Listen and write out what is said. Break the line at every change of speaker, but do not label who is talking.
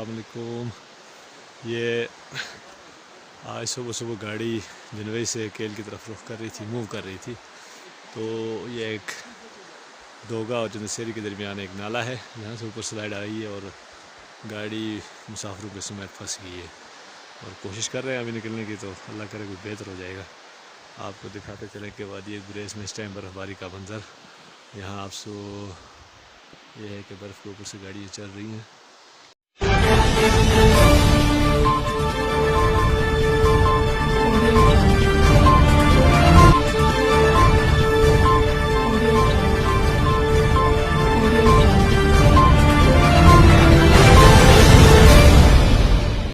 अस्सलाम वालेकुम। ये आज सुबह सुबह गाड़ी जनवरी से केल की तरफ रुख कर रही थी, मूव कर रही थी। तो ये एक दोगा और जनसेरी के दरमियान एक नाला है जहाँ से ऊपर स्लाइड आई है और गाड़ी मुसाफिरों के समेत फंस गई है और कोशिश कर रहे हैं अभी निकलने की। तो अल्लाह करे कोई बेहतर हो जाएगा। आपको दिखाते चलें कि वादी गुरेज में इस टाइम बर्फ़बारी का मंज़र। यहाँ आपसे ये है कि बर्फ़ के ऊपर से गाड़ियाँ चल रही हैं।